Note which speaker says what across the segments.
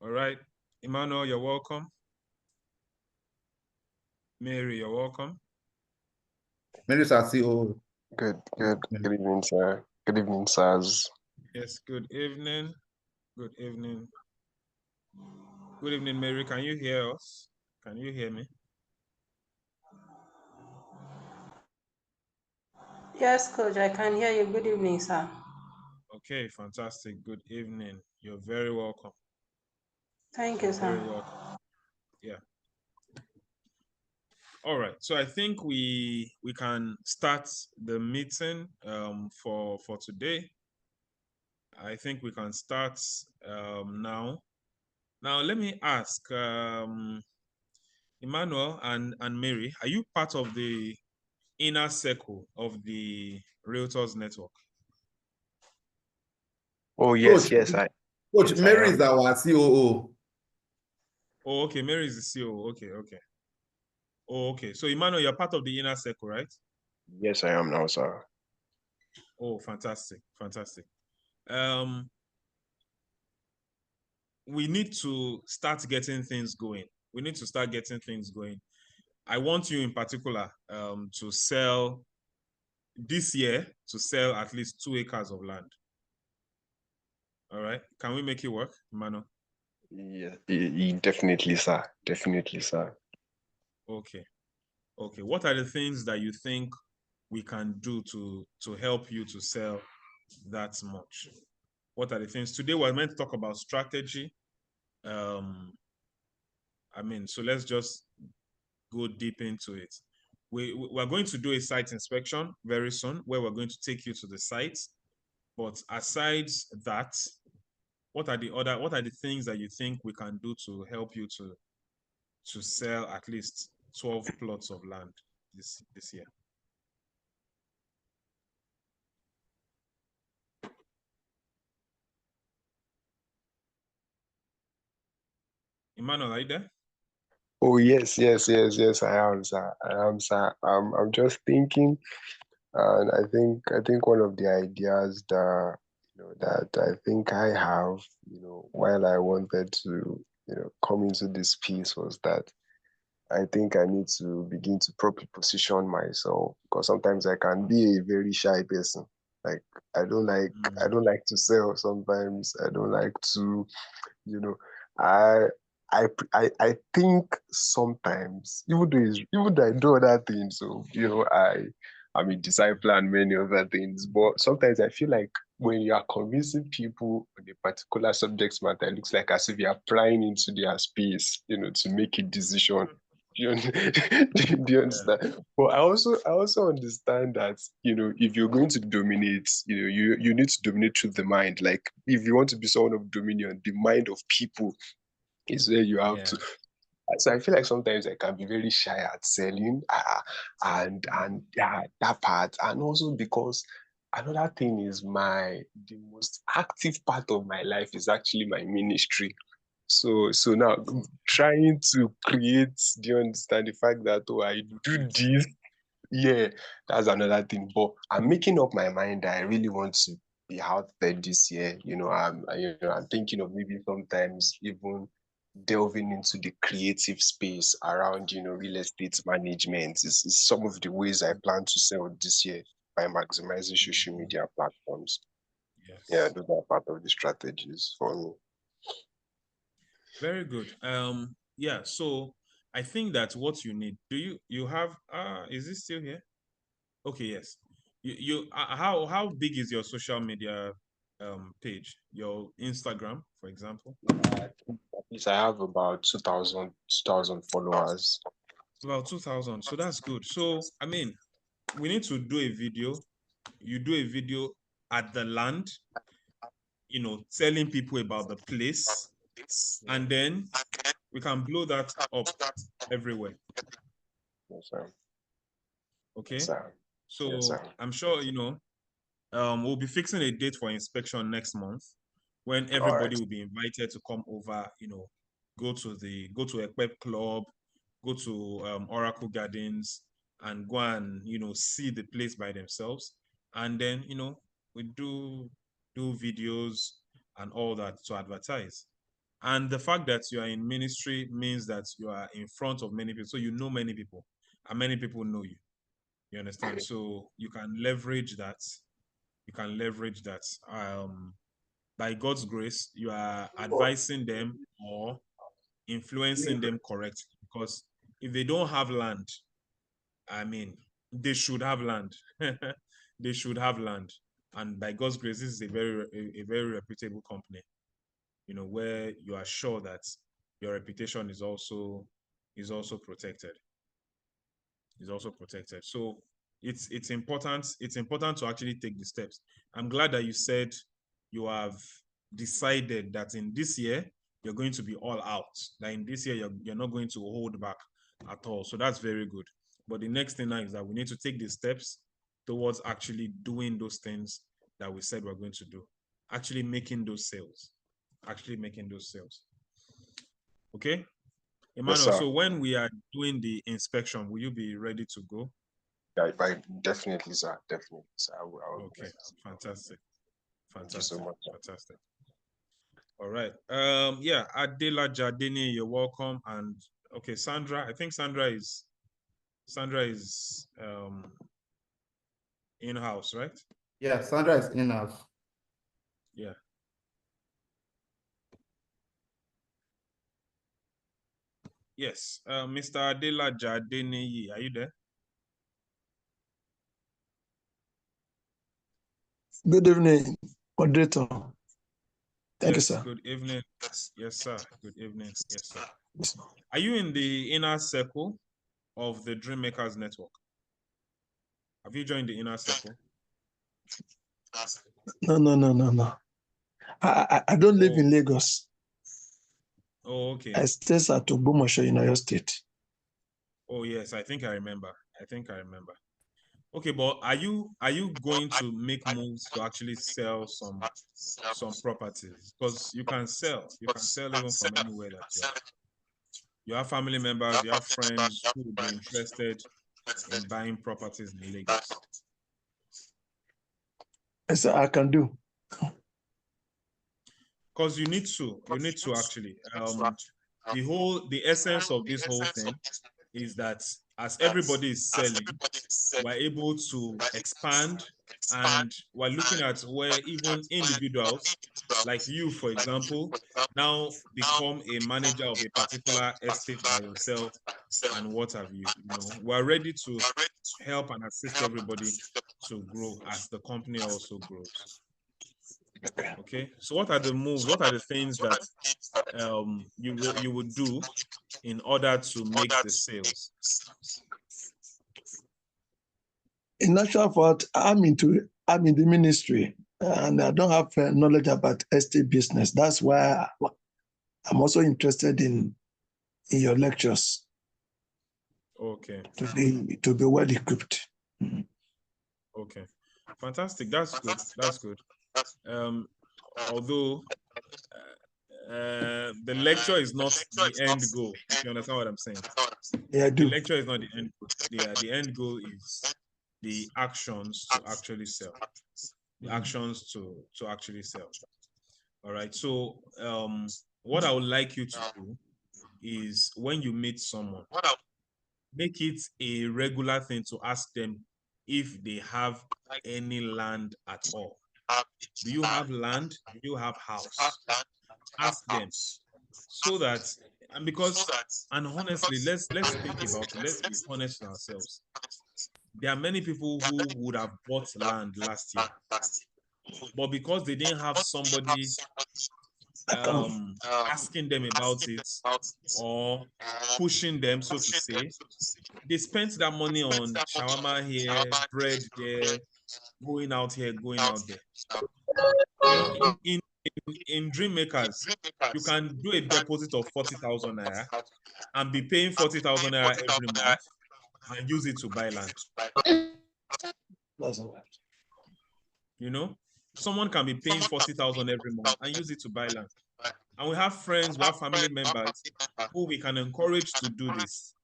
Speaker 1: All right. Emmanuel, you're welcome. Mary, you're welcome.
Speaker 2: Mary CEO.
Speaker 3: Good evening, sir. Good evening, sirs.
Speaker 1: Yes, good evening. Good evening. Good evening, Mary. Can you hear us? Can you hear me?
Speaker 4: Yes, Coach, I can hear you. Good evening, sir.
Speaker 1: Okay, fantastic. Good evening. You're very welcome.
Speaker 4: Thank you,
Speaker 1: Very
Speaker 4: sir.
Speaker 1: welcome. Yeah. All right. So I think we can start the meeting for today. I think we can start now. Now let me ask Emmanuel and Mary, are you part of the inner circle of the Realtors Network?
Speaker 3: Oh,
Speaker 2: Coach,
Speaker 3: yes,
Speaker 2: Coach,
Speaker 3: I
Speaker 2: Mary
Speaker 3: am.
Speaker 2: is our COO.
Speaker 1: Oh, okay. Mary is the CEO. Okay. Oh, okay. So Emmanuel, you're part of the inner circle, right?
Speaker 3: Yes, I am now, sir.
Speaker 1: Oh, fantastic. We need to start getting things going. I want you in particular to sell this year, to sell at least 2 acres of land. All right. Can we make it work, Emmanuel?
Speaker 3: Yeah, definitely, sir. Definitely, sir.
Speaker 1: Okay. What are the things that you think we can do to help you to sell that much? What are the things? Today we're meant to talk about strategy. So let's just go deep into it. We're going to do a site inspection very soon where we're going to take you to the site. But aside that, what are the things that you think we can do to help you to sell at least 12 plots of land this year? Emmanuel, are you there?
Speaker 3: Oh, yes, I am, sir. I'm just thinking, and I think one of the ideas that that I think I have, while I wanted to, come into this piece was that I think I need to begin to properly position myself because sometimes I can be a very shy person. Like I don't like to sell sometimes. I don't like to, you know, I I think sometimes even though I do other things, so I'm a disciple and many other things, but sometimes I feel like when you are convincing people on a particular subject matter, it looks like as if you're prying into their space, to make a decision. Do you, do you understand? But I also understand that, if you're going to dominate, you need to dominate through the mind. Like if you want to be someone of dominion, the mind of people is where you have to. So I feel like sometimes I can be very shy at selling, and yeah, that part, and also because another thing is the most active part of my life is actually my ministry. So now trying to create, do you understand the fact that I do this? Yeah, that's another thing. But I'm making up my mind that I really want to be out there this year. I'm thinking of maybe sometimes even delving into the creative space around, real estate management. Is some of the ways I plan to sell this year by maximizing social media platforms. Yeah,
Speaker 1: Yes.
Speaker 3: those are part of the strategies for me.
Speaker 1: Very good. Yeah, so I think that's what you need. You have is it still here? Okay, yes. How big is your social media page? Your Instagram, for example?
Speaker 3: At least I have about 2,000 followers.
Speaker 1: About 2,000. So that's good. So we need to do a video. You do a video at the land, telling people about the place, and then we can blow that up everywhere.
Speaker 3: Yes, sir.
Speaker 1: Okay.
Speaker 3: Yes, sir. Yes,
Speaker 1: So
Speaker 3: sir.
Speaker 1: I'm sure we'll be fixing a date for inspection next month when
Speaker 3: All
Speaker 1: everybody
Speaker 3: right.
Speaker 1: will be invited to come over, go to a pep club, go to Oracle Gardens and go and, see the place by themselves. And then, we do videos and all that to advertise. And the fact that you are in ministry means that you are in front of many people. So you know many people, and many people know you. You understand? So you can leverage that. You can leverage that. By God's grace, you are advising them or influencing them correctly. Because if they don't have land, I mean, they should have land. They should have land. And by God's grace, this is a very reputable company, you know, where you are sure that your reputation is also protected. Is also protected. So it's important to actually take the steps. I'm glad that you said you have decided that in this year you're going to be all out. That in this year you're not going to hold back at all. So that's very good. But the next thing now is that we need to take the steps towards actually doing those things that we said we're going to do. Actually making those sales. Actually making those sales. Okay? Emmanuel,
Speaker 3: sir.
Speaker 1: so when we are doing the inspection, will you be ready to go?
Speaker 3: Yeah, definitely, sir. Definitely, sir. I will
Speaker 1: Okay, fantastic.
Speaker 3: Thank you so much, sir.
Speaker 1: Fantastic. All right. Yeah, Adela Jadini, you're welcome. And okay, Sandra, I think Sandra is in-house, right?
Speaker 2: Yeah, Sandra is in-house.
Speaker 1: Yeah. Yes. Mr. Adela Jadini, are you there?
Speaker 5: Good evening, moderator. Thank you,
Speaker 1: Yes,
Speaker 5: sir.
Speaker 1: good evening. Yes, sir. Good evening. Yes, sir. Are you in the inner circle of the Dream Makers Network? Have you joined the inner circle?
Speaker 5: No. I don't live in Lagos.
Speaker 1: Oh, okay.
Speaker 5: I stay at Ogbomoso in Oyo State.
Speaker 1: Oh, yes, I think I remember. Okay, but are you going to make moves to actually sell some properties? Because you can sell even from anywhere that you are. You have family members, you have friends who would be interested in buying properties in Lagos.
Speaker 5: Yes, I can do.
Speaker 1: Because you need to actually. The essence of this whole thing is that as everybody is selling, we're able to expand, and we're looking at where even individuals like you, for example, now become a manager of a particular estate by yourself and what have you. You know, we're ready to help and assist everybody to grow as the company also grows. Okay, so what are the moves? What are the things that you would do in order to make the sales?
Speaker 5: In actual fact, I'm in the ministry and I don't have knowledge about estate business. That's why I'm also interested in your lectures.
Speaker 1: Okay.
Speaker 5: To be well equipped.
Speaker 1: Okay. Fantastic. That's good. That's good. Although the lecture is not the end goal. If you understand what I'm saying?
Speaker 5: Yeah, I do.
Speaker 1: The lecture is not the end goal. The end goal is the actions to actually sell. The actions to actually sell. All right. So what I would like you to do is when you meet someone, make it a regular thing to ask them if they have any land at all. Do you have land? Do you have house? Ask them, so that, and because, and honestly, let's think about it. Let's be honest with ourselves. There are many people who would have bought land last year, but because they didn't have somebody asking them about it or pushing them, so to say, they spent that money on shawarma here, bread there, going out here, going out there. You know, in Dream Makers, you can do a deposit of 40,000 naira and be paying 40,000 naira every month and use it to buy land. You know, someone can be paying 40,000 every month and use it to buy land. And we have friends, we have family members who we can encourage to do this.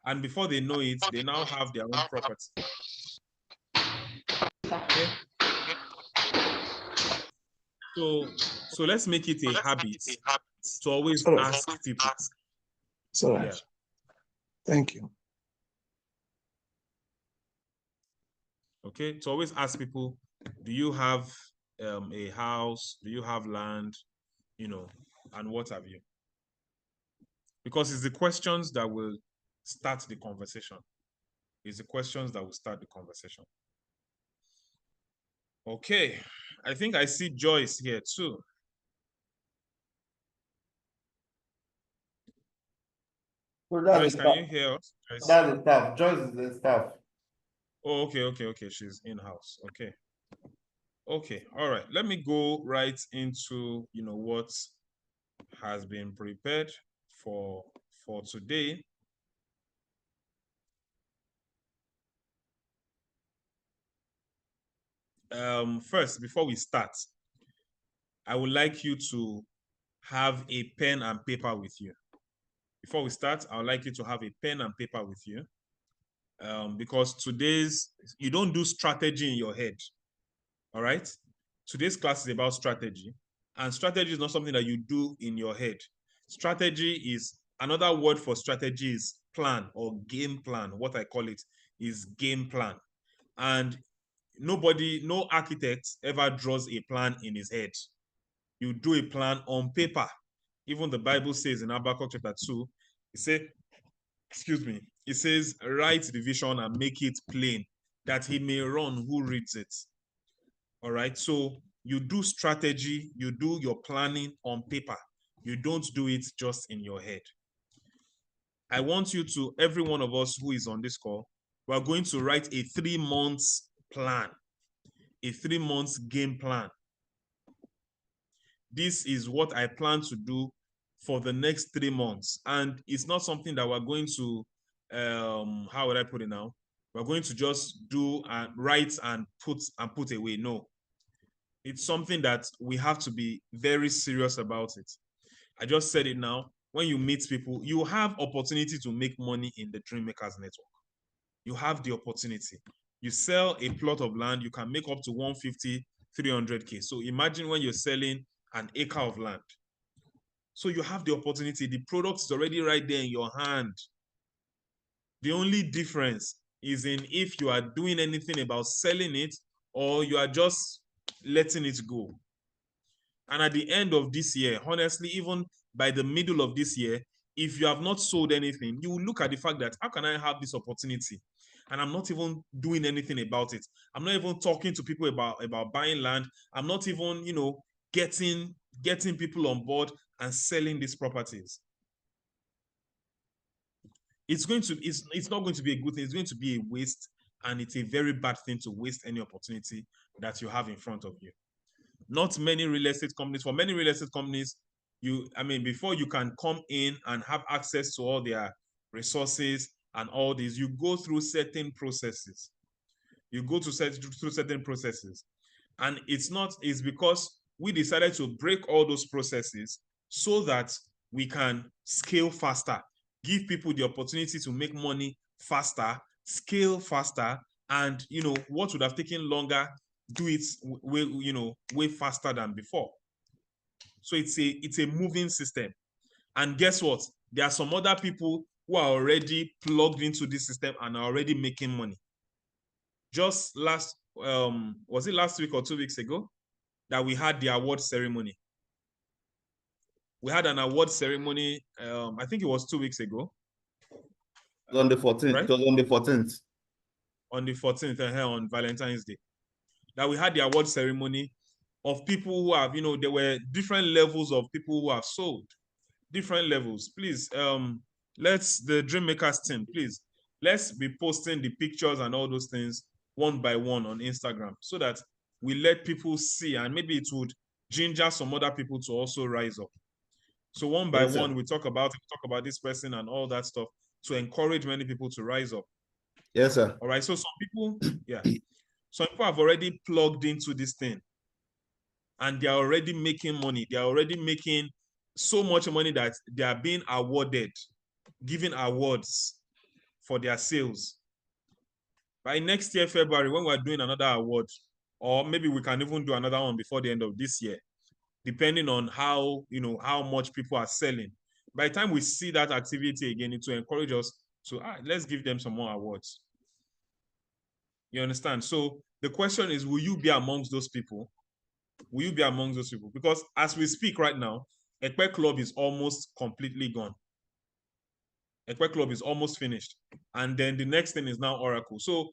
Speaker 1: And before they know it, they now have their own property. Okay. So let's make it a habit to always
Speaker 5: All right.
Speaker 1: ask people.
Speaker 5: It's all right.
Speaker 1: Yeah.
Speaker 5: Thank you.
Speaker 1: Okay, to always ask people, do you have a house? Do you have land? You know, and what have you? Because it's the questions that will start the conversation. It's the questions that will start the conversation. Okay, I think I see Joyce here too.
Speaker 2: So that's
Speaker 1: Joyce,
Speaker 2: the
Speaker 1: can you
Speaker 2: staff.
Speaker 1: hear us? Joyce?
Speaker 2: That's the staff. Joyce is the staff.
Speaker 1: Oh, okay. She's in-house. Okay. Okay, all right. Let me go right into, what has been prepared for today. First, before we start, I would like you to have a pen and paper with you. Before we start, I would like you to have a pen and paper with you. Because you don't do strategy in your head. All right. Today's class is about strategy, and strategy is not something that you do in your head. Strategy is another word for strategy is plan or game plan. What I call it is game plan. And no architect ever draws a plan in his head. You do a plan on paper. Even the Bible says in Habakkuk chapter 2, it says, write the vision and make it plain, that he may run who reads it. All right. So you do strategy, you do your planning on paper. You don't do it just in your head. I want you to, every one of us who is on this call, we're going to write a 3 months plan, a 3 months game plan. This is what I plan to do for the next 3 months. And it's not something that we're going to, how would I put it now? We're going to just do and write and put away. No. It's something that we have to be very serious about it. I just said it now. When you meet people, you have opportunity to make money in the Dream Makers Network. You have the opportunity. You sell a plot of land, you can make up to 150, 300K. So imagine when you're selling an acre of land. So you have the opportunity. The product is already right there in your hand. The only difference is in if you are doing anything about selling it or you are just letting it go. And at the end of this year, honestly, even by the middle of this year, if you have not sold anything, you will look at the fact that how can I have this opportunity? And I'm not even doing anything about it. I'm not even talking to people about buying land. I'm not even, getting people on board and selling these properties. It's not going to be a good thing. It's going to be a waste, and it's a very bad thing to waste any opportunity that you have in front of you. Not many real estate companies. For many real estate companies, before you can come in and have access to all their resources and all this, you go through certain processes. Through certain processes. And it's because we decided to break all those processes so that we can scale faster, give people the opportunity to make money faster, scale faster, and what would have taken longer, do it way faster than before. So it's a moving system. And guess what? There are some other people who are already plugged into this system and are already making money. Just was it last week or 2 weeks ago that we had the award ceremony? We had an award ceremony. I think it was 2 weeks ago.
Speaker 2: It was on the 14th.
Speaker 1: Right?
Speaker 2: It was on the 14th.
Speaker 1: On the 14th, on Valentine's Day. That we had the award ceremony of people who have, there were different levels of people who have sold. Different levels. Please, the Dream Makers team, please, let's be posting the pictures and all those things one by one on Instagram so that we let people see, and maybe it would ginger some other people to also rise up. So one by one, we talk about this person and all that stuff to encourage many people to rise up.
Speaker 2: Yes, sir.
Speaker 1: All right. So some people have already plugged into this thing and they're already making money. They're already making so much money that they are being awarded, given awards for their sales. By next year, February, when we're doing another award, or maybe we can even do another one before the end of this year, depending on how, how much people are selling. By the time we see that activity again, it will encourage us to, let's give them some more awards. You understand? So the question is, will you be amongst those people? Will you be amongst those people? Because as we speak right now, Ekpe Club is almost completely gone. Ekpe Club is almost finished. And then the next thing is now Oracle. So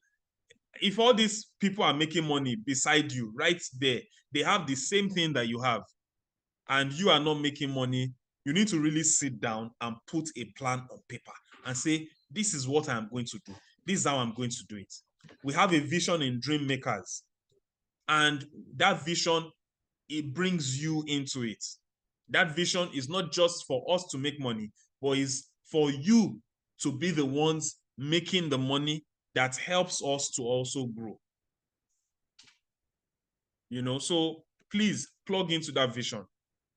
Speaker 1: if all these people are making money beside you, right there, they have the same thing that you have, and you are not making money, you need to really sit down and put a plan on paper and say, this is what I'm going to do. This is how I'm going to do it. We have a vision in Dream Makers, and that vision, it brings you into it. That vision is not just for us to make money, but is for you to be the ones making the money that helps us to also grow. So please plug into that vision.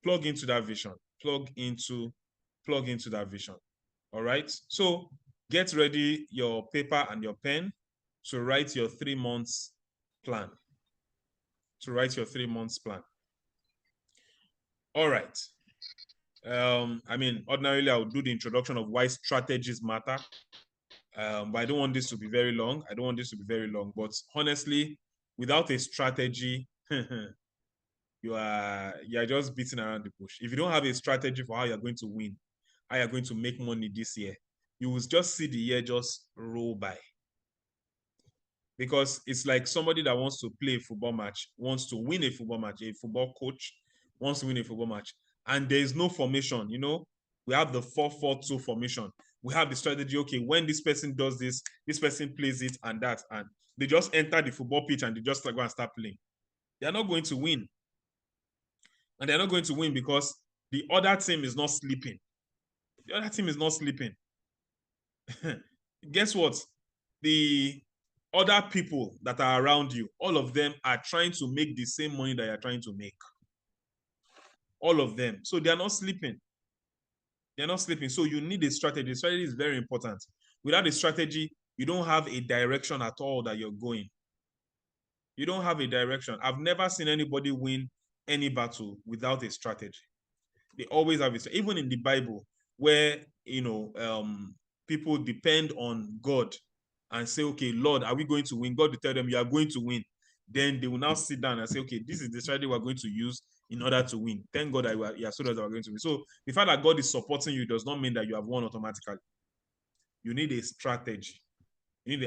Speaker 1: Plug into that vision. Plug into that vision. All right. So get ready your paper and your pen to write your 3 months plan. All right. Ordinarily I would do the introduction of why strategies matter. But I don't want this to be very long. But honestly, without a strategy, you are just beating around the bush. If you don't have a strategy for how you're going to win, how you're going to make money this year, you will just see the year just roll by. Because it's like somebody that wants to play a football match, wants to win a football match, a football coach wants to win a football match, and there is no formation. We have the 4-4-2 formation. We have the strategy, okay, when this person does this person plays it and that, and they just enter the football pitch and they just go and start playing. They're not going to win. And they're not going to win because the other team is not sleeping. The other team is not sleeping. Guess what? The other people that are around you, all of them are trying to make the same money that you're trying to make. All of them. So they're not sleeping. They're not sleeping. So you need a strategy. The strategy is very important. Without a strategy, you don't have a direction at all that you're going. You don't have a direction. I've never seen anybody win any battle without a strategy. They always have it. Even in the Bible, where people depend on God and say, okay, Lord, are we going to win? God will tell them, you are going to win. Then they will now sit down and say, okay, this is the strategy we're going to use in order to win. Thank God that you are so that we're going to win. So the fact that God is supporting you does not mean that you have won automatically. You need a strategy.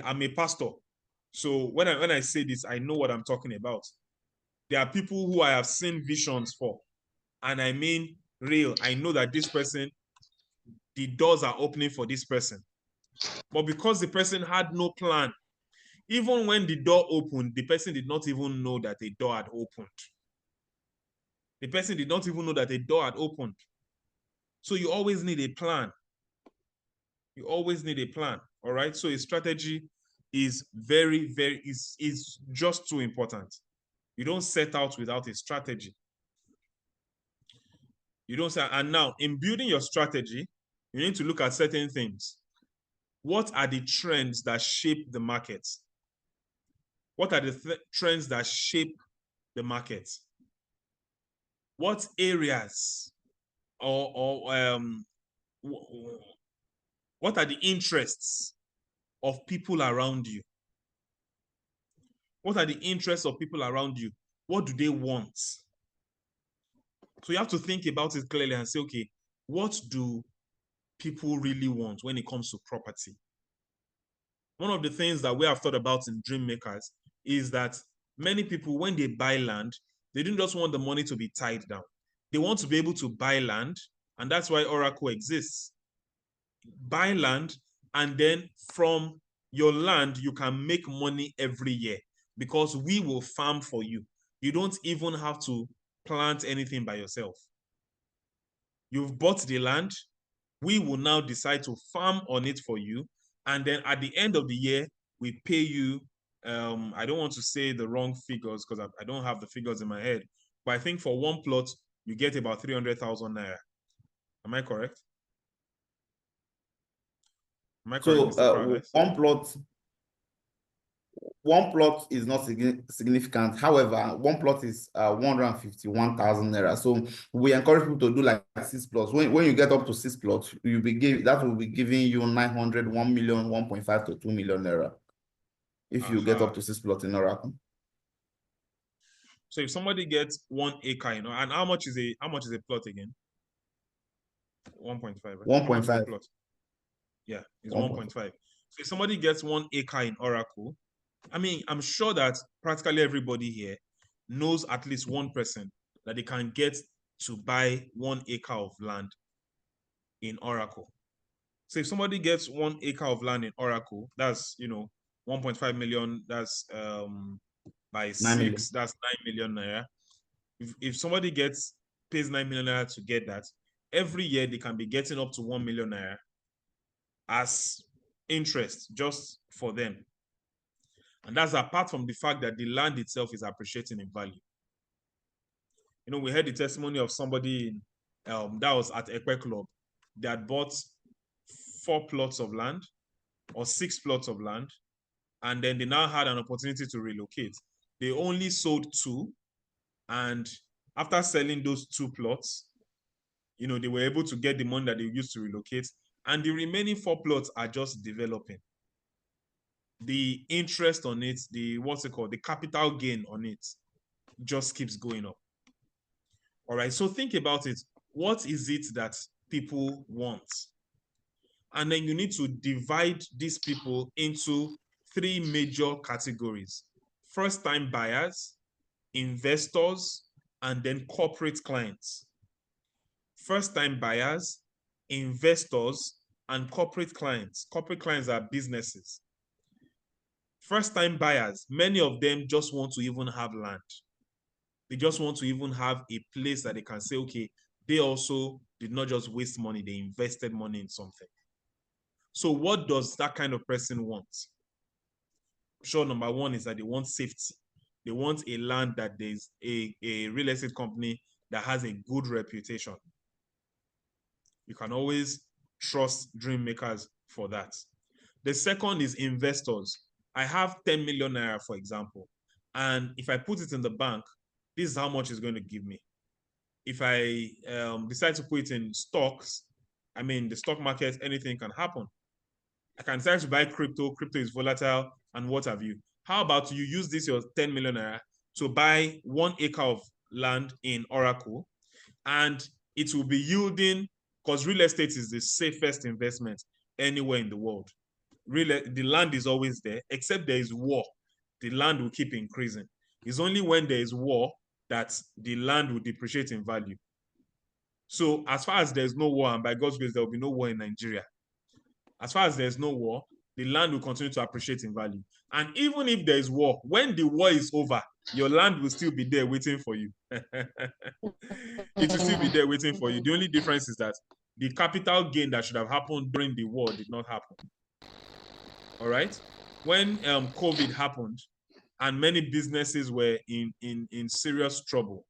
Speaker 1: I'm a pastor. So when I say this, I know what I'm talking about. There are people who I have seen visions for. And I mean real. I know that this person, the doors are opening for this person. But because the person had no plan, even when the door opened, the person did not even know that a door had opened. The person did not even know that a door had opened. So you always need a plan. You always need a plan. All right. So a strategy is very, very, is just too important. You don't set out without a strategy. You don't say, and now in building your strategy, you need to look at certain things. What are the trends that shape the market? What are the trends that shape the market? What areas what are the interests of people around you? What are the interests of people around you? What do they want? So you have to think about it clearly and say, okay, what do people really want when it comes to property? One of the things that we have thought about in Dream Makers is that many people, when they buy land, they don't just want the money to be tied down. They want to be able to buy land, and that's why Oracle exists. Buy land, and then from your land, you can make money every year because we will farm for you. You don't even have to plant anything by yourself. You've bought the land. We will now decide to farm on it for you. And then at the end of the year, we pay you. I don't want to say the wrong figures because I don't have the figures in my head. But I think for one plot, you get about 300,000 naira. Am I correct? Am I correct, Mr. Crowders?
Speaker 2: One plot, one plot is not significant. However, one plot is 151,000 naira. So we encourage people to do like 6 plots. When you get up to 6 plots, that will be giving you 900, 1 million, 1.5 to 2 million naira. If you get up to 6 plots in Oracle.
Speaker 1: So if somebody gets 1 acre, and how much is a plot again? 1.5. Right?
Speaker 2: 1.5.
Speaker 1: Yeah, it's 1.5. So if somebody gets 1 acre in Oracle, I mean, I'm sure that practically everybody here knows at least one person that they can get to buy 1 acre of land in Oracle. So if somebody gets 1 acre of land in Oracle, that's 1.5 million. That's by
Speaker 2: 9 million.
Speaker 1: 6, that's 9 million naira. If somebody pays 9 million naira to get that, every year they can be getting up to 1 million naira as interest just for them. And that's apart from the fact that the land itself is appreciating in value. We heard the testimony of somebody that was at Ekpe Club that bought 4 plots of land or 6 plots of land, and then they now had an opportunity to relocate. They only sold 2, and after selling those 2 plots, they were able to get the money that they used to relocate, and the remaining 4 plots are just developing. The interest on it, the capital gain on it just keeps going up. All right, so think about it. What is it that people want? And then you need to divide these people into 3 major categories: first-time buyers, investors, and then corporate clients. First-time buyers, investors, and corporate clients. Corporate clients are businesses. First-time buyers, many of them just want to even have land. They just want to even have a place that they can say, okay, they also did not just waste money, they invested money in something. So what does that kind of person want? Sure, number one is that they want safety. They want a land that there's a real estate company that has a good reputation. You can always trust dream makers for that. The second is investors. I have 10 million naira, for example, and if I put it in the bank, this is how much it's going to give me. If I decide to put it in stocks, I mean, the stock market, anything can happen. I can decide to buy crypto. Crypto is volatile and what have you. How about you use this, your 10 million naira, to buy 1 acre of land in Oracle, and it will be yielding, because real estate is the safest investment anywhere in the world. The land is always there, except there is war. The land will keep increasing. It's only when there is war that the land will depreciate in value. So as far as there's no war, and by God's grace, there will be no war in Nigeria. As far as there's no war, the land will continue to appreciate in value. And even if there is war, when the war is over, your land will still be there waiting for you. It will still be there waiting for you. The only difference is that the capital gain that should have happened during the war did not happen. All right? When COVID happened and many businesses were in serious trouble,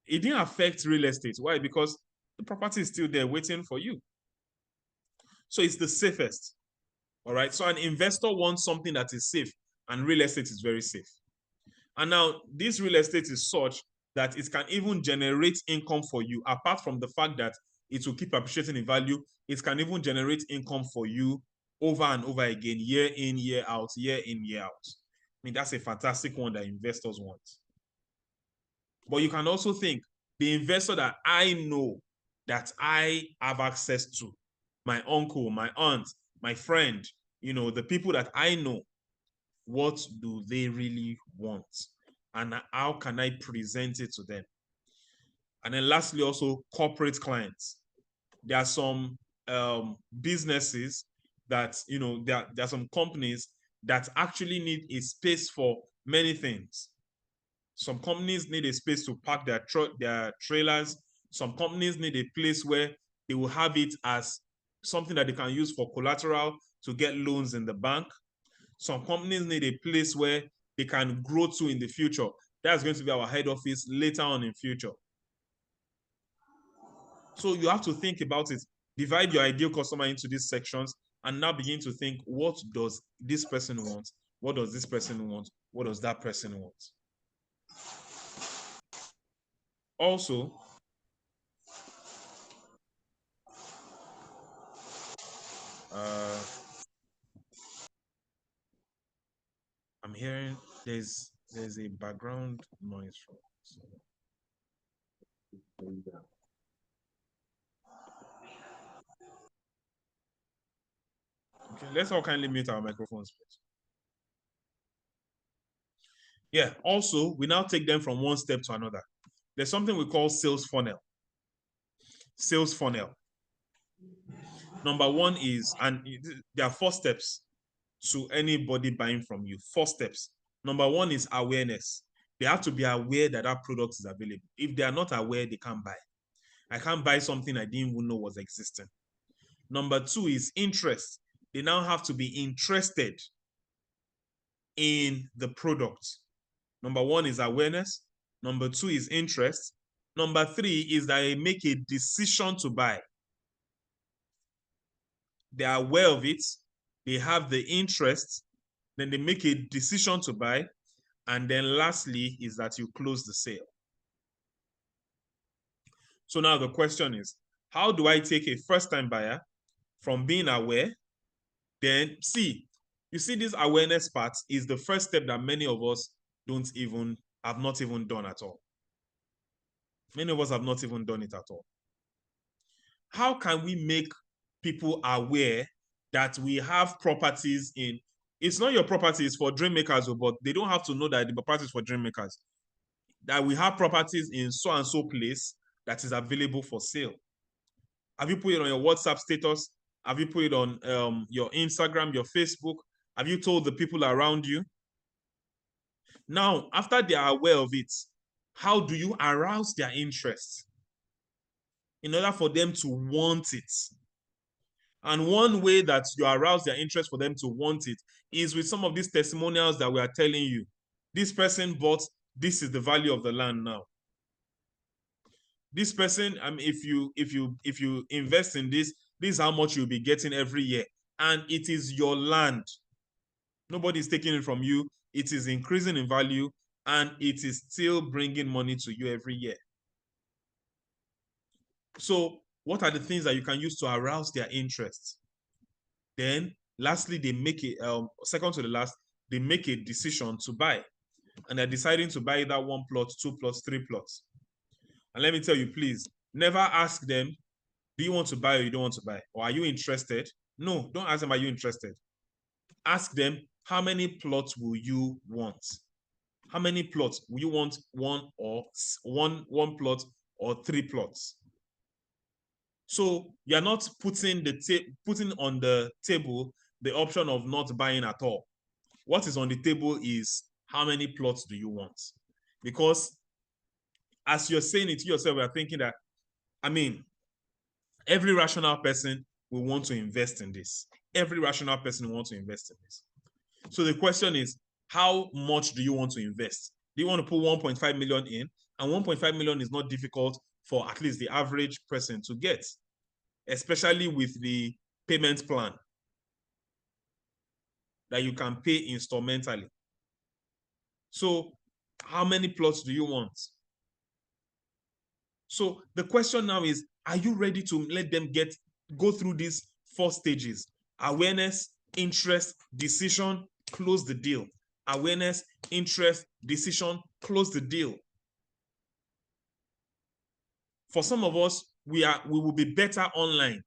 Speaker 1: it didn't affect real estate. Why? Because the property is still there waiting for you. So it's the safest. All right. So an investor wants something that is safe, and real estate is very safe. And now this real estate is such that it can even generate income for you. Apart from the fact that it will keep appreciating in value, it can even generate income for you over and over again, year in, year out, year in, year out. I mean, that's a fantastic one that investors want. But you can also think, the investor that I know, that I have access to, my uncle, my aunt, my friend, the people that I know, what do they really want? And how can I present it to them? And then lastly, also corporate clients. There are some businesses that, there are some companies that actually need a space for many things. Some companies need a space to park their trailers. Some companies need a place where they will have it as something that they can use for collateral to get loans in the bank. Some companies need a place where they can grow to in the future. That's going to be our head office later on in future. So you have to think about it. Divide your ideal customer into these sections and now begin to think, what does this person want? What does this person want? What does that person want? Also, I'm hearing there's a background noise from. Okay, let's all kindly mute our microphones, please. Yeah, also, we now take them from one step to another. There's something we call sales funnel. Sales funnel. Number one is, and there are 4 steps to anybody buying from you. 4 steps. Number one is awareness. They have to be aware that that product is available. If they are not aware, they can't buy. I can't buy something I didn't even know was existing. Number 2 is interest. They now have to be interested in the product. Number 1 is awareness. Number 2 is interest. Number 3 is that they make a decision to buy. They are aware of it. They have the interest. Then they make a decision to buy. And then lastly is that you close the sale. So now the question is, how do I take a first-time buyer from being aware? Then you see this awareness part is the first step that many of us have not even done at all. Many of us have not even done it at all. How can we make people aware that we have properties in, it's not your properties for dream makers, but they don't have to know that the properties for dream makers, that we have properties in so and so place that is available for sale. Have you put it on your WhatsApp status? Have you put it on your Instagram, your Facebook? Have you told the people around you? Now, after they are aware of it, how do you arouse their interest in order for them to want it? And one way that you arouse their interest for them to want it is with some of these testimonials that we are telling you. This person bought, this is the value of the land now. This person, if you invest in this is how much you'll be getting every year. And it is your land. Nobody is taking it from you. It is increasing in value and it is still bringing money to you every year. So what are the things that you can use to arouse their interest? Then lastly, they make it, second to the last, they make a decision to buy. And they're deciding to buy either 1 plot, 2 plots, 3 plots. And let me tell you, please, never ask them, do you want to buy or you don't want to buy? Or are you interested? No, don't ask them, are you interested? Ask them, how many plots will you want? How many plots? Will you want one plot or 3 plots? So you're not putting on the table the option of not buying at all. What is on the table is how many plots do you want? Because as you're saying it to yourself, you're thinking that, every rational person will want to invest in this. Every rational person will want to invest in this. So the question is, how much do you want to invest? Do you want to put 1.5 million in? And 1.5 million is not difficult for at least the average person to get, especially with the payment plan that you can pay instrumentally. So how many plots do you want? So the question now is, are you ready to let them go through these 4 stages? Awareness, interest, decision, close the deal. Awareness, interest, decision, close the deal. For some of us, we will be better online.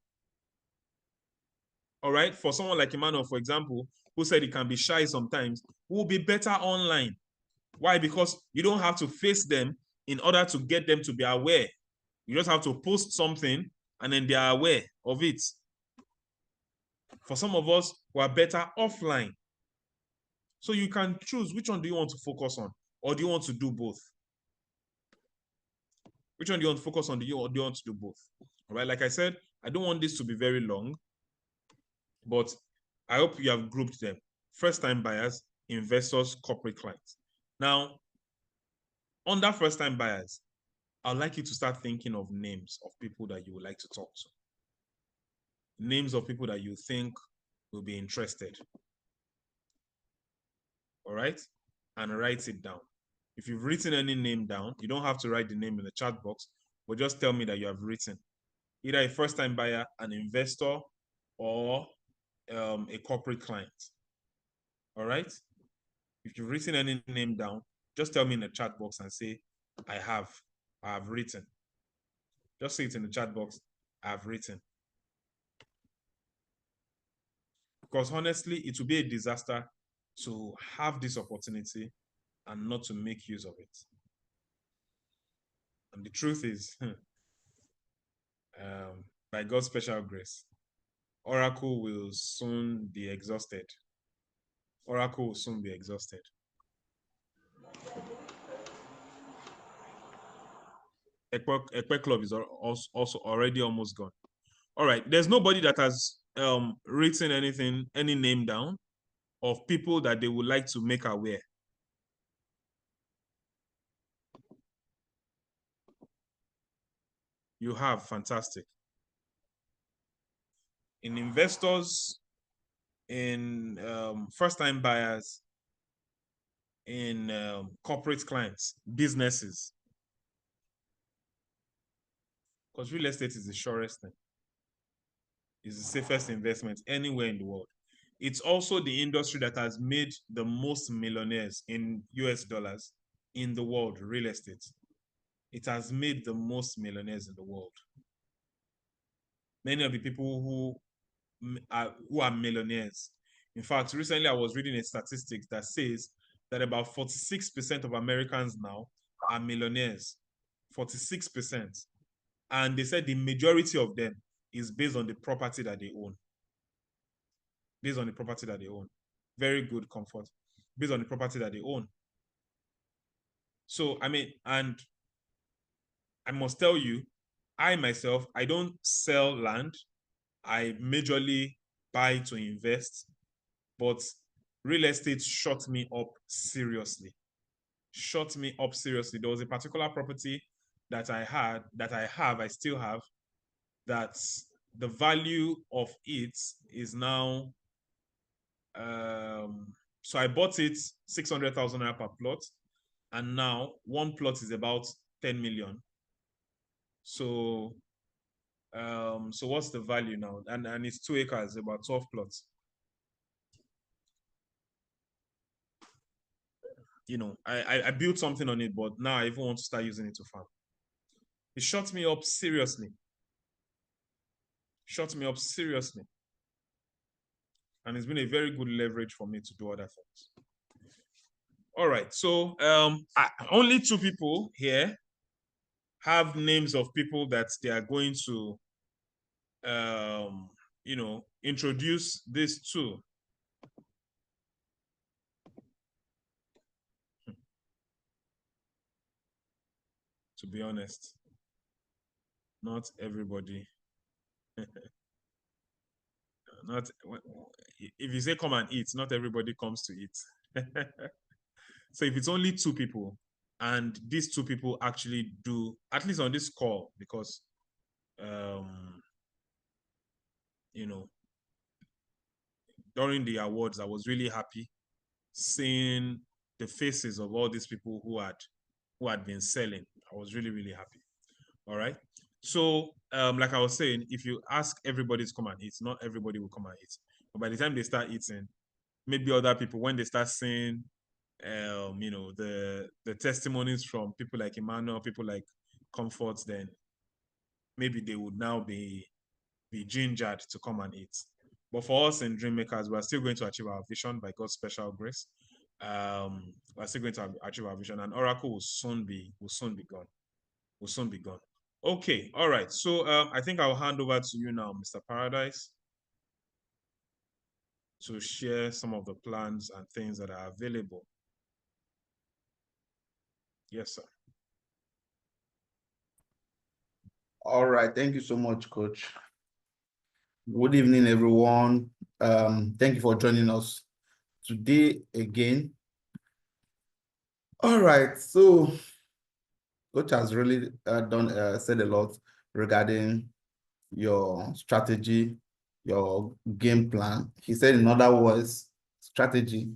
Speaker 1: All right. For someone like Emmanuel, for example, who said he can be shy sometimes, we'll be better online. Why? Because you don't have to face them in order to get them to be aware. You just have to post something and then they are aware of it. For some of us, we are better offline. So you can choose which one do you want to focus on, or do you want to do both? Which one do you want to focus on, or do you want to do both? All right, like I said, I don't want this to be very long, but I hope you have grouped them. First-time buyers, investors, corporate clients. Now, under first-time buyers, I'd like you to start thinking of names of people that you would like to talk to. Names of people that you think will be interested. all right, and write it down. If you've written any name down, you don't have to write the name in the chat box, but just tell me that you have written either a first-time buyer, an investor, or a corporate client. All right? If you've written any name down, just tell me in the chat box and say, I have written. Just say it in the chat box, I have written. Because honestly, it will be a disaster to have this opportunity and not to make use of it. And the truth is, by God's special grace, Oracle will soon be exhausted. Oracle will soon be exhausted. Ekpe Club is also already almost gone. All right, there's nobody that has written anything, any name down of people that they would like to make aware. You have, fantastic. In investors, in first-time buyers, in corporate clients, businesses. Because real estate is the surest thing. It's the safest investment anywhere in the world. It's also the industry that has made the most millionaires in US dollars in the world, real estate. It has made the most millionaires in the world. Many of the people who are millionaires. In fact, recently I was reading a statistic that says that about 46% of Americans now are millionaires. 46%. And they said the majority of them is based on the property that they own. Based on the property that they own. Very good comfort. Based on the property that they own. So, I mean, and I must tell you, I myself, I don't sell land. I majorly buy to invest, but real estate shut me up seriously. Shut me up seriously. There was a particular property that I still have, that the value of it is now, so I bought it 600,000 naira per plot, and now one plot is about 10 million. So, so what's the value now? And it's 2 acres, about 12 plots. You know, I built something on it, but now I even want to start using it to farm. It shut me up seriously. Shut me up seriously. And it's been a very good leverage for me to do other things. All right, so only 2 people here have names of people that they are going to, you know, introduce this to. To be honest, not everybody. Not if you say come and eat, not everybody comes to eat. So if it's only 2 people, and these 2 people actually do, at least on this call, because you know, during the awards, I was really happy seeing the faces of all these people who had been selling. I was really, really happy. All right. So, like I was saying, if you ask everybody to come and eat, not everybody will come and eat. But by the time they start eating, maybe other people, when they start seeing, you know, the testimonies from people like Emmanuel, people like Comfort, then maybe they would now be gingered to come and eat. But for us in Dreammakers, we're still going to achieve our vision by God's special grace. We're still going to achieve our vision, and Oracle will soon be gone. Will soon be gone. Okay, all right. So I think I'll hand over to you now, Mr. Paradise, to share some of the plans and things that are available. Yes, sir.
Speaker 2: All right. Thank you so much, Coach. Good evening, everyone. Thank you for joining us today again. All right. So, Coach has really said a lot regarding your strategy, your game plan. He said, in other words, strategy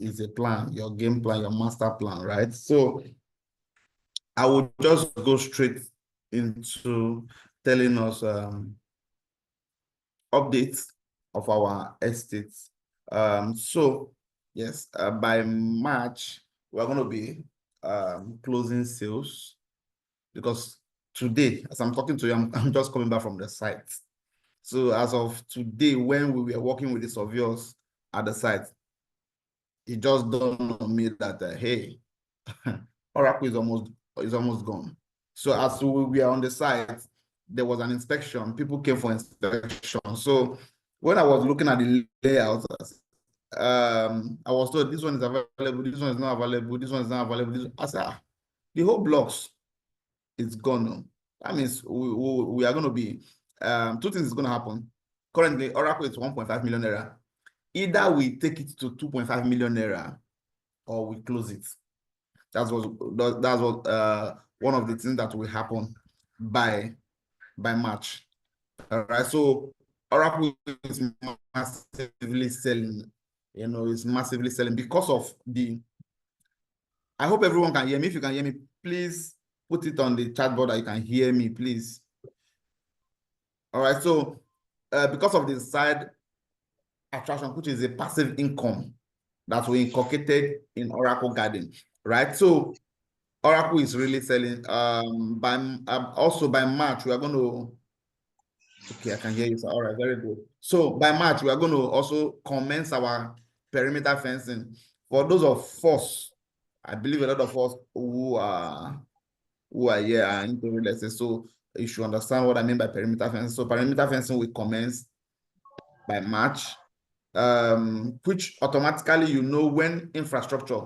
Speaker 2: is a plan, your game plan, your master plan, right? So I will just go straight into telling us updates of our estates. So yes, by March, we're going to be closing sales, because today, as I'm talking to you, I'm just coming back from the site. So as of today, when we were working with the surveyors at the site, it just dawned on me that hey, Oracle is almost gone. So as we are on the site, there was an inspection. People came for inspection. So when I was looking at the layout, I was told this one is available, this one is not available, this one is not available. I said, the whole blocks is gone. That means we are going to be, two things is going to happen. Currently, Oracle is 1.5 million naira. Either we take it to 2.5 million naira or we close it. That's what one of the things that will happen by March. All right. So Oracle is massively selling. It's massively selling because of the. I hope everyone can hear me. If you can hear me, please put it on the chat board that you can hear me, please. All right. So because of the side attraction, which is a passive income that we inculcated in Oracle Garden, right? So Oracle is really selling. Also by March, we are going to. Okay, I can hear you. All right, very good. So by March, we are going to also commence our perimeter fencing. For those of us, I believe a lot of us who are here are into real estate, so you should understand what I mean by perimeter fencing. So perimeter fencing will commence by March, which automatically, when infrastructure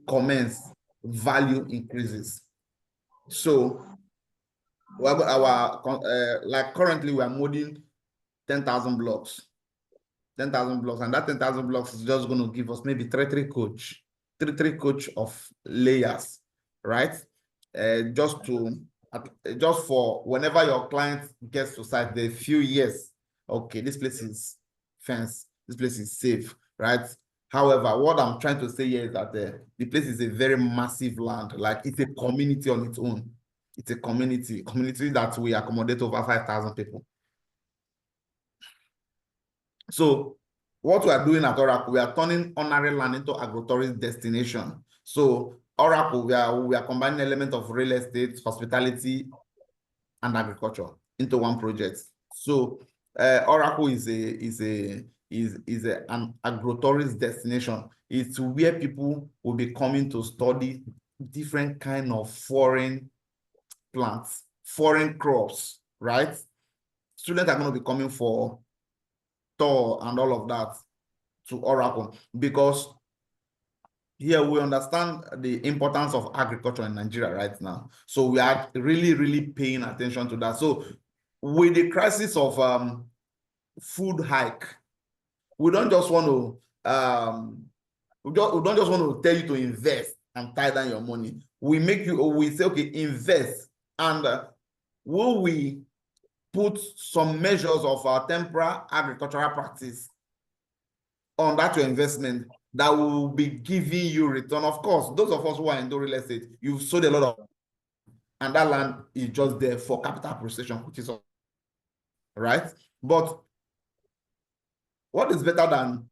Speaker 2: commence, value increases. So like currently we are modding 10,000 blocks, and that 10,000 blocks is just going to give us maybe three coach of layers, right? Just for whenever your client gets to site, the few years, okay, this place is fenced, this place is safe, right? However, what I'm trying to say here is that the place is a very massive land, like it's a community on its own. It's a community that we accommodate over 5,000 people. So what we are doing at Oracle, we are turning honorary land into agrotourist destination. So Oracle, we are combining element of real estate, hospitality, and agriculture into one project. So Oracle is an agrotourist destination. It's where people will be coming to study different kind of foreign plants, foreign crops, right? Students are going to be coming for tour and all of that to Oracle, because here we understand the importance of agriculture in Nigeria right now. So we are really, really paying attention to that. So with the crisis of food hike, we don't just want to we don't just want to tell you to invest and tie down your money. We say, okay, invest, and will we put some measures of our temporary agricultural practice on that your investment that will be giving you return. Of course, those of us who are in real estate, you've sold a lot of, and that land is just there for capital appreciation, which is all right. But what is better than,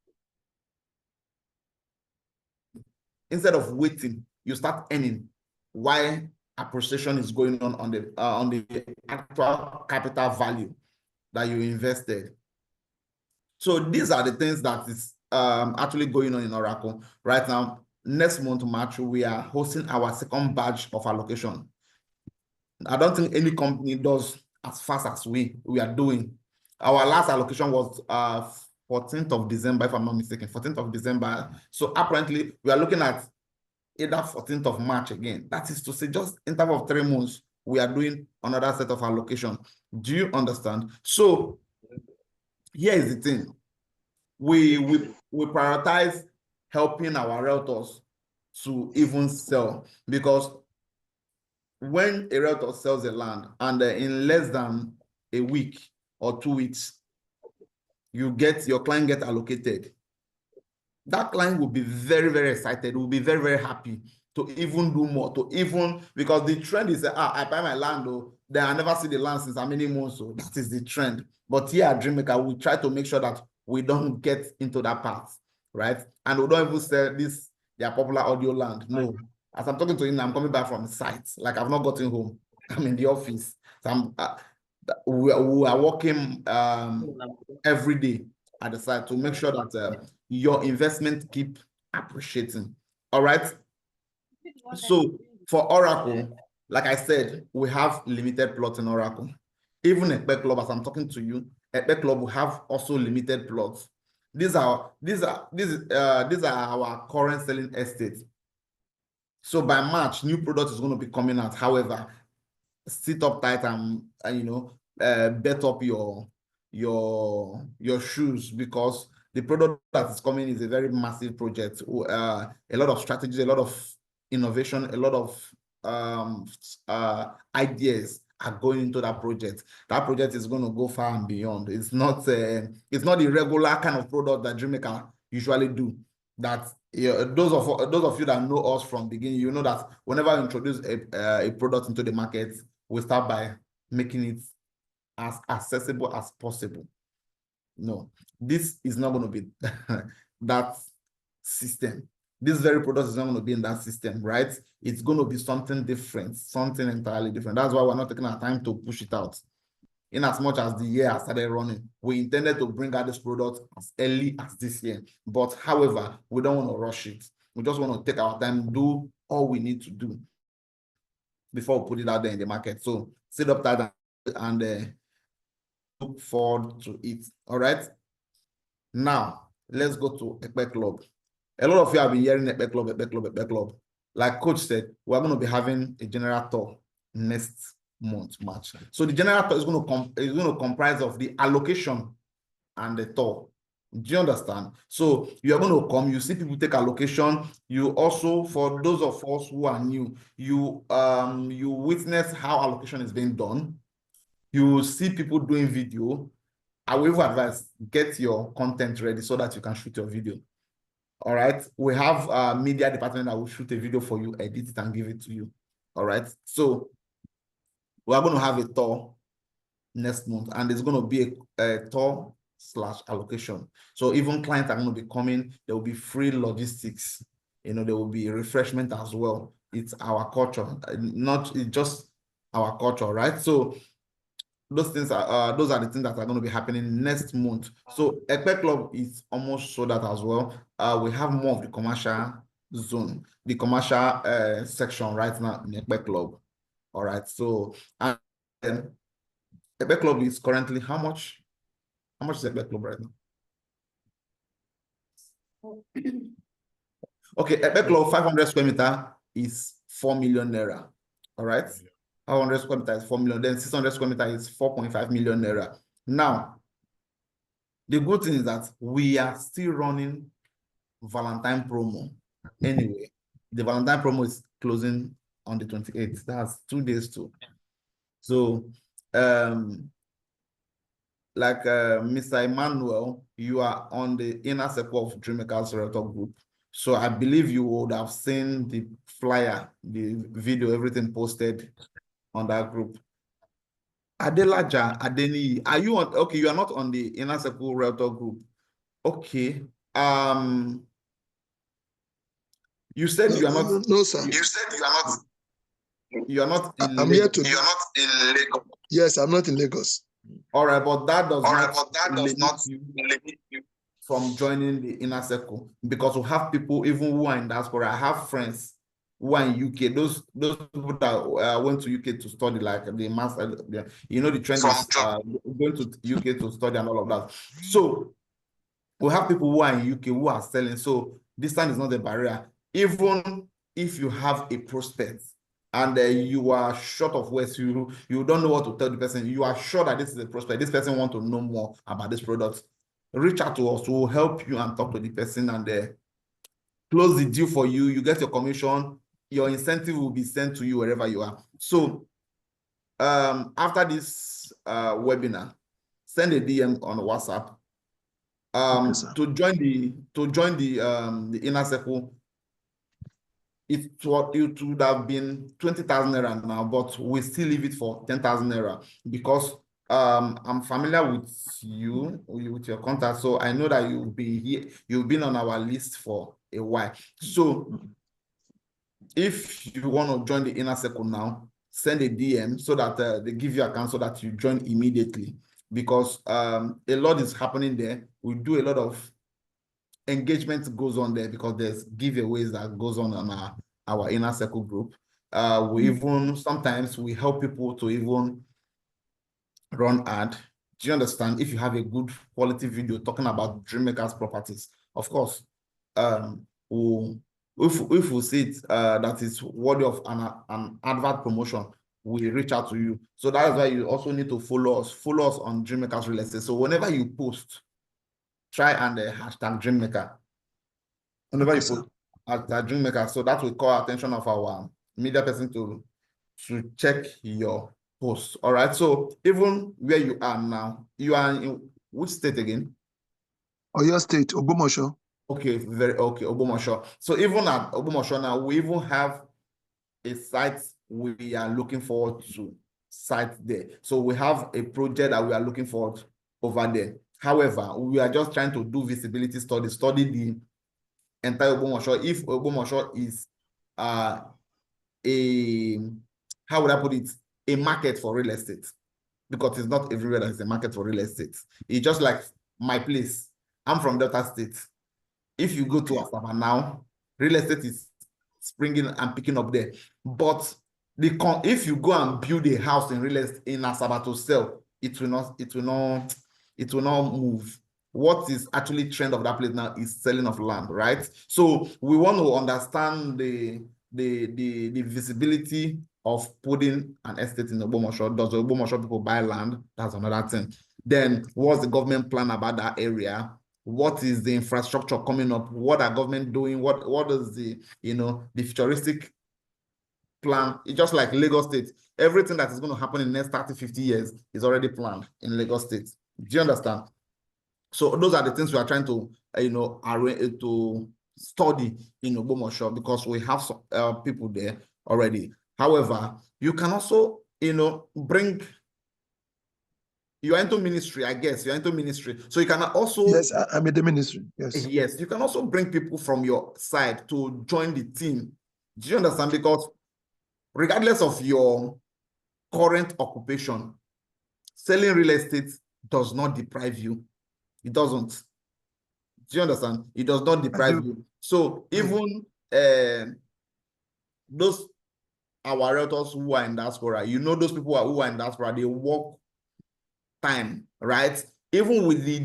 Speaker 2: instead of waiting, you start earning while appreciation is going on the actual capital value that you invested. So these are the things that is actually going on in Oracle right now. Next month, March, we are hosting our second batch of allocation. I don't think any company does as fast as we are doing. Our last allocation was 14th of December, if I'm not mistaken, 14th of December. So apparently, we are looking at either 14th of March again. That is to say, just in terms of 3 months, we are doing another set of allocation. Do you understand? So here is the thing. We prioritize helping our realtors to even sell, because when a realtor sells a land and in less than a week or 2 weeks, your client gets allocated, that client will be very, very excited, will be very, very happy to even do more, because the trend is, I buy my land, then I never see the land since how many months, so that is the trend. But here at Dreammaker, we try to make sure that we don't get into that path, right? And we don't even sell this, their popular audio land. No, as I'm talking to you, I'm coming back from the site, like I've not gotten home. I'm in the office. So we are working every day at the site to make sure that your investment keep appreciating. All right. So for Oracle, like I said, we have limited plots in Oracle. Even Ekpe Club, as I'm talking to you, Ekpe Club will have also limited plots. These are our current selling estates. So by March, new product is going to be coming out. However, sit up tight and bet up your shoes, because the product that is coming is a very massive project. A lot of strategies, a lot of innovation, a lot of ideas are going into that project. That project is going to go far and beyond. It's not the regular kind of product that Dreammaker usually do. That those of you that know us from beginning, you know that whenever I introduce a product into the market, we start by making it as accessible as possible. No, this is not going to be that system. This very product is not going to be in that system, right? It's going to be something different, something entirely different. That's why we're not taking our time to push it out. In as much as the year has started running, we intended to bring out this product as early as this year. But however, we don't want to rush it. We just want to take our time, do all we need to do before we put it out there in the market. So sit up tight and look forward to it. All right. Now let's go to Ekpe Club. A lot of you have been hearing Ekpe Club, Ekpe Club, Ekpe Club. Like Coach said, we're going to be having a general tour next month, March. So the general tour is going to comprise of the allocation and the tour. Do you understand? So you are going to come, you see people take allocation. You also, for those of us who are new, you witness how allocation is being done. You see people doing video. I will even advise, get your content ready so that you can shoot your video. All right. We have a media department that will shoot a video for you, edit it, and give it to you. All right. So we are going to have a tour next month, and it's going to be a tour / allocation. So even clients are going to be coming. There will be free logistics. There will be refreshment as well. It's our culture, it's just our culture, right? So those are the things that are going to be happening next month. So Ekpe Club is almost sold out as well. We have more of the commercial zone, the commercial section right now in Ekpe Club. All right. So and Ekpe Club is currently how much? How much is Ekpe Club right now? Okay, Ekpe Club 500 square meter is 4 million naira. All right. 500 square meter is 4 million. Then 600 square meter is 4.5 million naira. Now, the good thing is that we are still running Valentine promo. Anyway, the Valentine promo is closing on the 28th. That's 2 days too. So, like Mr. Emmanuel, you are on the inner circle of Dreammakers Realtor Group. So I believe you would have seen the flyer, the video, everything posted on that group. Adelaja, Adeni, are you on? Okay, you are not on the inner circle Realtor Group. Okay. You said you are not.
Speaker 5: No, sir.
Speaker 2: You said you are not. You are not in
Speaker 5: I'm
Speaker 2: Lagos.
Speaker 5: here to.
Speaker 2: You are not in Lagos.
Speaker 5: Yes, I'm not in Lagos.
Speaker 2: All right, but that does not
Speaker 3: limit you
Speaker 2: from joining the inner circle, because we have people even who are in diaspora. I have friends who are in UK. Those people that went to UK to study, like the master. The trend is going to UK to study and all of that. So we have people who are in UK who are selling. So distance is not a barrier. Even if you have a prospect and you are short of words, you don't know what to tell the person, you are sure that this is a prospect, this person wants to know more about this product, reach out to us. We'll help you and talk to the person and close the deal for you. You get your commission. Your incentive will be sent to you wherever you are. So after this webinar, send a DM on WhatsApp
Speaker 5: Okay, sir.
Speaker 2: To join the inner circle, it would have been 20,000 naira now, but we still leave it for 10,000 naira because I'm familiar with you, with your contact, so I know that you'll be here, you've been on our list for a while. So if you want to join the inner circle now, send a DM so that they give you account so that you join immediately, because a lot is happening there. We do a lot of engagement goes on there because there's giveaways that goes on our inner circle group. We even sometimes we help people to even run ad. Do you understand? If you have a good quality video talking about Dreammakers properties, of course, if we see it that is worthy of an advert promotion, we reach out to you. So that is why you also need to follow us on Dreammakers Real Estate. So whenever you post, try and hashtag Dreammaker. Whenever you put hashtag Dreammaker, so that will call attention of our media person to check your post. All right. So even where you are now, you are in which state again?
Speaker 5: Oyo State, Ogbomoso.
Speaker 2: Okay, okay, Ogbomoso. So even at Ogbomoso now, we even have a site we are looking forward to site there. So we have a project that we are looking forward over there. However, we are just trying to do visibility study the entire Ogbomoso. If Ogbomoso is a how would I put it, a market for real estate, because it's not everywhere that is a market for real estate. It's just like my place. I'm from Delta State. If you go to Asaba now, real estate is springing and picking up there. But if you go and build a house in real estate in Asaba to sell, it will not move. What is actually trend of that place now is selling of land, right? So we want to understand the visibility of putting an estate in Ogbomoso. Does the Ogbomoso people buy land? That's another thing. Then what's the government plan about that area? What is the infrastructure coming up? What are government doing? What is the futuristic plan? It's just like Lagos State. Everything that is going to happen in the next 30, 50 years is already planned in Lagos State. Do you understand? So those are the things we are trying to, to study in Ogbomoso, because we have some people there already. However, you can also, bring, you are into ministry, I guess. You're into ministry. So you can also...
Speaker 5: Yes, I'm in the ministry. Yes.
Speaker 2: Yes, you can also bring people from your side to join the team. Do you understand? Because regardless of your current occupation, selling real estate does not deprive you. It doesn't. Do you understand? It does not deprive you. So even those our realtors who are in diaspora, those people who are in diaspora, they work time, right? Even with the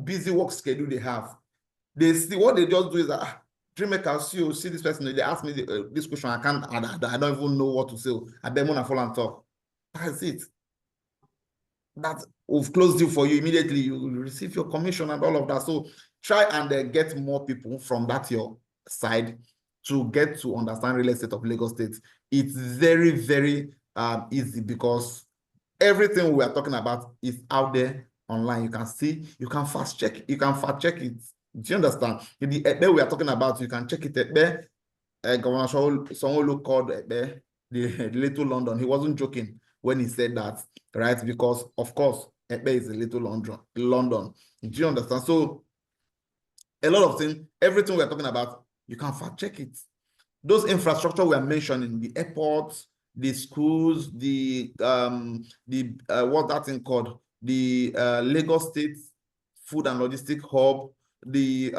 Speaker 2: busy work schedule they have, they see what they just do is that Dreammaker, see this person, they ask me this question, I don't even know what to say. I beg when I fall and talk. That's it. That we've closed you for you immediately. You receive your commission and all of that. So try and get more people from that your side to get to understand real estate of Lagos State. It's very, very easy, because everything we are talking about is out there online. You can see, you can fact check it. Do you understand? The Ekpe we are talking about, you can check it. Ekpe, Governor Sanwo-Olu called Ekpe the Little London. He wasn't joking when he said that, right? Because of course, Ekpe is a Little London. Do you understand? So a lot of things, everything we're talking about, you can fact check it. Those infrastructure we are mentioning, the airports, the schools, the what's that thing called? The Lagos State Food and Logistic Hub, the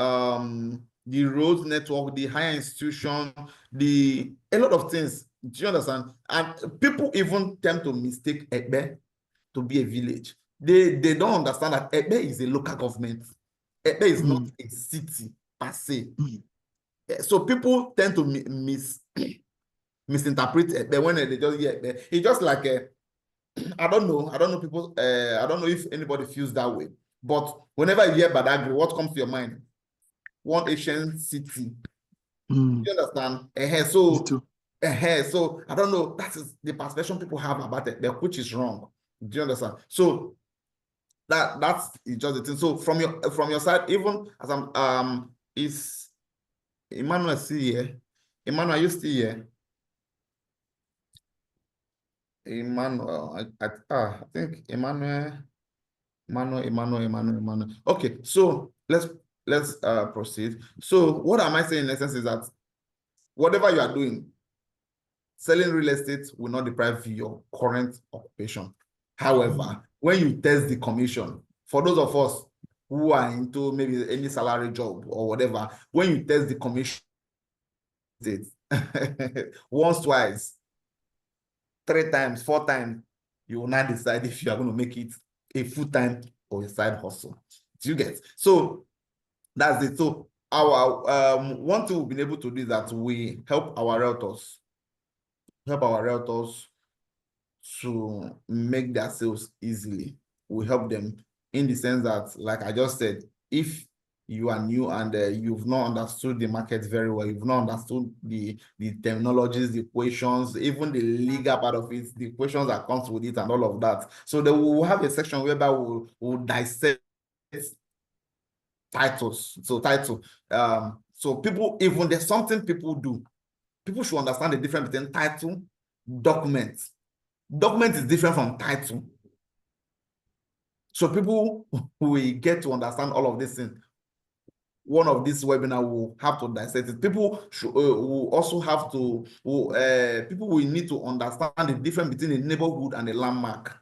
Speaker 2: roads network, the higher institution, a lot of things. Do you understand? And people even tend to mistake Ekpe to be a village. They don't understand that Ekpe is a local government. Ekpe is not a city per se. So people tend to misinterpret Ekpe when they just hear Ekpe. It's just like I don't know people. I don't know if anybody feels that way. But whenever you hear Badagry, what comes to your mind? One Asian city. You understand? So I don't know. That is the perception people have about it, which is wrong. Do you understand? So That's just the thing. So from your side, even as I'm is Emmanuel still here? Emmanuel, are you still here? Emmanuel, I think Emmanuel. Okay, so let's proceed. So what am I saying in essence is that whatever you are doing, selling real estate will not deprive your current occupation. However, when you test the commission, for those of us who are into maybe any salary job or whatever, when you test the commission once, twice, 3 times, 4 times, you will not decide if you are going to make it a full-time or a side hustle. Do you get? So that's it. So our one thing we've been able to do is that we help our realtors to make their sales easily. We help them in the sense that, like I just said, if you are new and you've not understood the market very well, you've not understood the terminologies, the equations, even the legal part of it, the equations that comes with it and all of that. So then we'll have a section whereby we'll dissect titles. So title. So people, even there's something people do. People should understand the difference between title, document. Document is different from title. So people will get to understand all of this thing. One of this webinar will have to dissect it. People should will also have to people will need to understand the difference between a neighborhood and a landmark.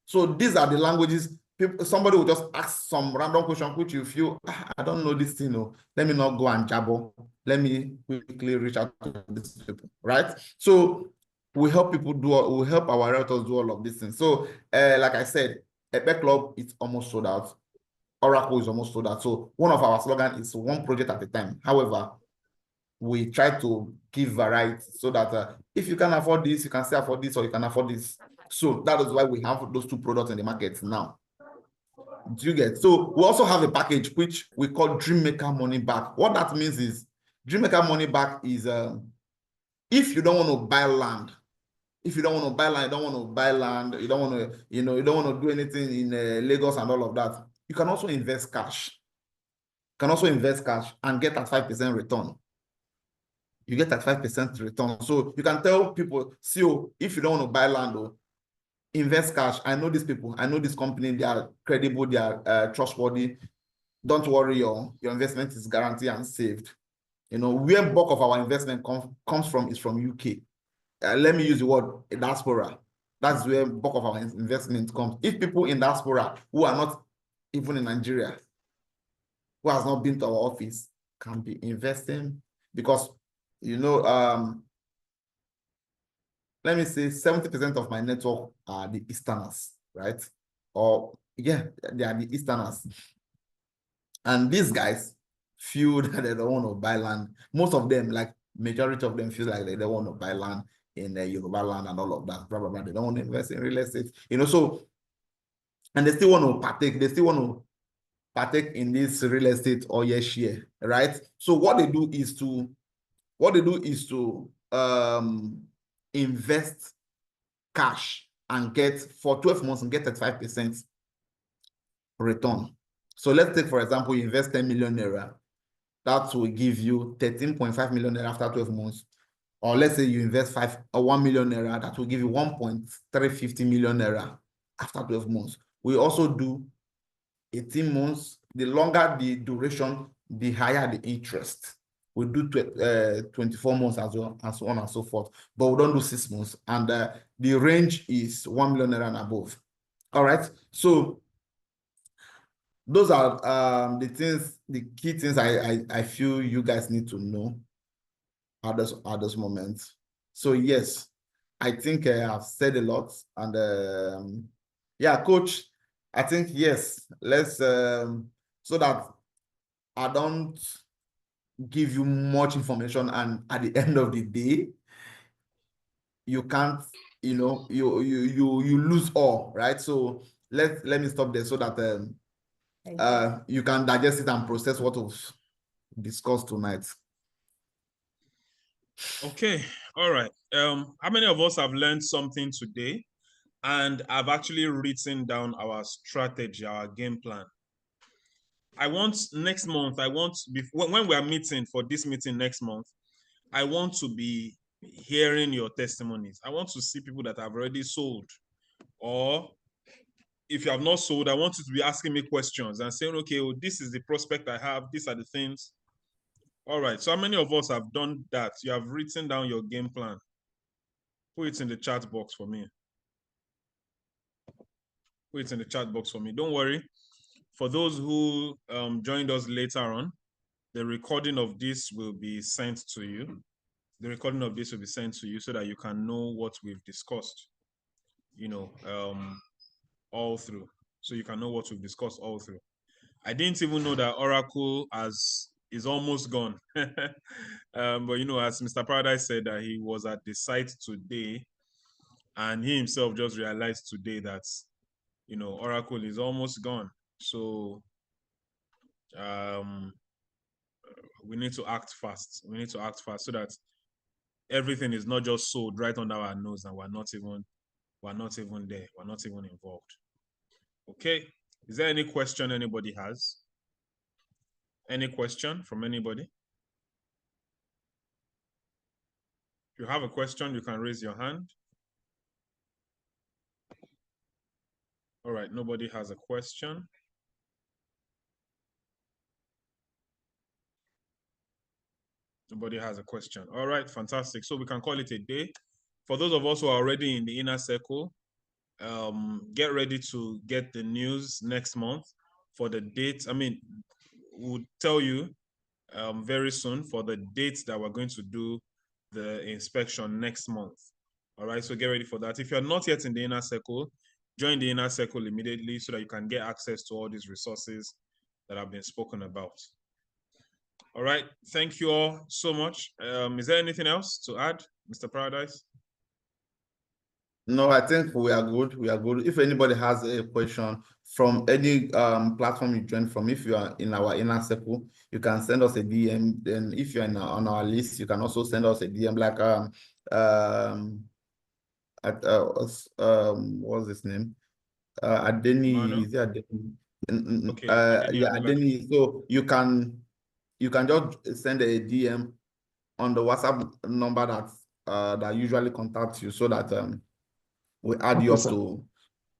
Speaker 2: So these are the languages. Somebody will just ask some random question which you feel, I don't know this thing. Let me not go and jabber. Let me quickly reach out to these people, right? So we help people we help our realtors do all of these things. So like I said, Epic Club is almost sold out. Oracle is almost sold out. So one of our slogan is one project at a time. However, we try to give variety so that if you can afford this, you can still afford this, or you can afford this. So that is why we have those two products in the market now. Do you get? So we also have a package which we call Dreammaker Money Back. What that means is Dreammaker Money Back is if you don't want to buy land, you don't want to do anything in Lagos and all of that, you can also invest cash. And get that 5% return. You get that 5% return. So you can tell people, see, if you don't want to buy land, invest cash. I know these people. I know this company. They are credible. They are trustworthy. Don't worry, your investment is guaranteed and saved. Where bulk of our investment comes from is from UK. Let me use the word diaspora. That's where bulk of our investment comes. If people in diaspora who are not even in Nigeria, who has not been to our office, can be investing, because let me say 70% of my network are the Easterners, right? Or yeah, they are the Easterners. And these guys feel that they don't want to buy land. Most of them, like majority of them, feel like they don't want to buy land in Yoruba land and all of that, blah, blah, blah. They don't want to invest in real estate, so, and they still want to partake in this real estate or share, right? So what they do is to invest cash and get for 12 months and get 35% return. So let's take, for example, you invest 10 million naira. That will give you 13.5 million naira after 12 months. Or let's say you invest 1 million naira, that will give you 1.350 million naira after 12 months. We also do 18 months. The longer the duration, the higher the interest. We do 24 months as well, and so on and so forth. But we don't do 6 months. And the range is 1 million naira and above. All right. So those are the key things I feel you guys need to know at this moment. So yes, I think I've said a lot. And yeah, Coach, I think yes, let's so that I don't give you much information and at the end of the day you can't, you lose all, right? So let me stop there so that you can digest it and process what was discussed tonight.
Speaker 1: Okay, all right. How many of us have learned something today? And I've actually written down our strategy, our game plan. I want next month, when we are meeting for this meeting next month, I want to be hearing your testimonies. I want to see people that have already sold, or if you have not sold, I want you to be asking me questions and saying, okay, well, this is the prospect I have. These are the things. All right. So how many of us have done that? You have written down your game plan. Put it in the chat box for me. Put it in the chat box for me. Don't worry. For those who joined us later on, the recording of this will be sent to you. The recording of this will be sent to you so that you can know what we've discussed, all through. So you can know what we've discussed all through. I didn't even know that Oracle is almost gone. But as Mr. Paradise said, that he was at the site today, and he himself just realized today that Oracle is almost gone. So we need to act fast. We need to act fast so that everything is not just sold right under our nose and we're not even there. We're not even involved. Okay. Is there any question anybody has? Any question from anybody? If you have a question, you can raise your hand. All right, nobody has a question. Nobody has a question. All right, fantastic. So we can call it a day. For those of us who are already in the inner circle, get ready to get the news next month for the date. I mean, we'll tell you very soon for the dates that we're going to do the inspection next month. All right, so get ready for that. If you're not yet in the inner circle, join the inner circle immediately so that you can get access to all these resources that have been spoken about. All right, thank you all so much. Is there anything else to add, Mr. Paradise?
Speaker 2: No, I think we are good. We are good. If anybody has a question from any platform you join from, if you are in our inner circle, you can send us a DM. Then if you're on our list, you can also send us a DM like what's his name? Adeni, is it Adeni?
Speaker 1: Okay, Adeni
Speaker 2: Yeah,
Speaker 1: Adelake.
Speaker 2: Adeni. So you can just send a DM on the WhatsApp number that usually contacts you, so that we add you
Speaker 5: Okay,
Speaker 2: up
Speaker 5: sir.
Speaker 2: to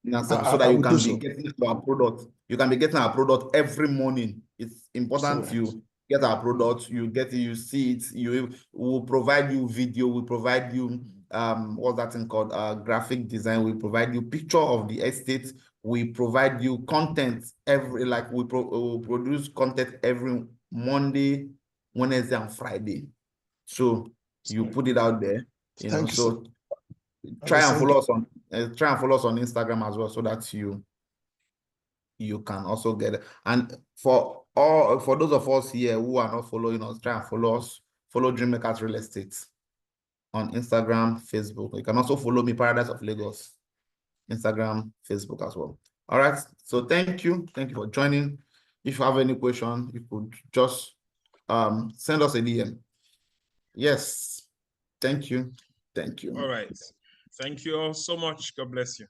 Speaker 2: so that
Speaker 5: I
Speaker 2: you
Speaker 5: will do
Speaker 2: can be
Speaker 5: so.
Speaker 2: getting our product. You can be getting our product every morning. It's important you get our product. You get it, you see it. You will provide you video. We provide you what's that thing called? Graphic design. We provide you picture of the estate. We provide you content we produce content every Monday, Wednesday, and Friday. So you put it out there,
Speaker 5: Thank you, sir.
Speaker 2: so try and follow us on Instagram as well, so that you can also get it. And for those of us here who are not following us, try and follow us. Follow Dreammakers Real Estate on Instagram, Facebook. You can also follow me, Paradise of Lagos, Instagram, Facebook as well. All right. So thank you for joining. If you have any question, you could just send us a DM. Yes. Thank you.
Speaker 1: All right. Thank you all so much. God bless you.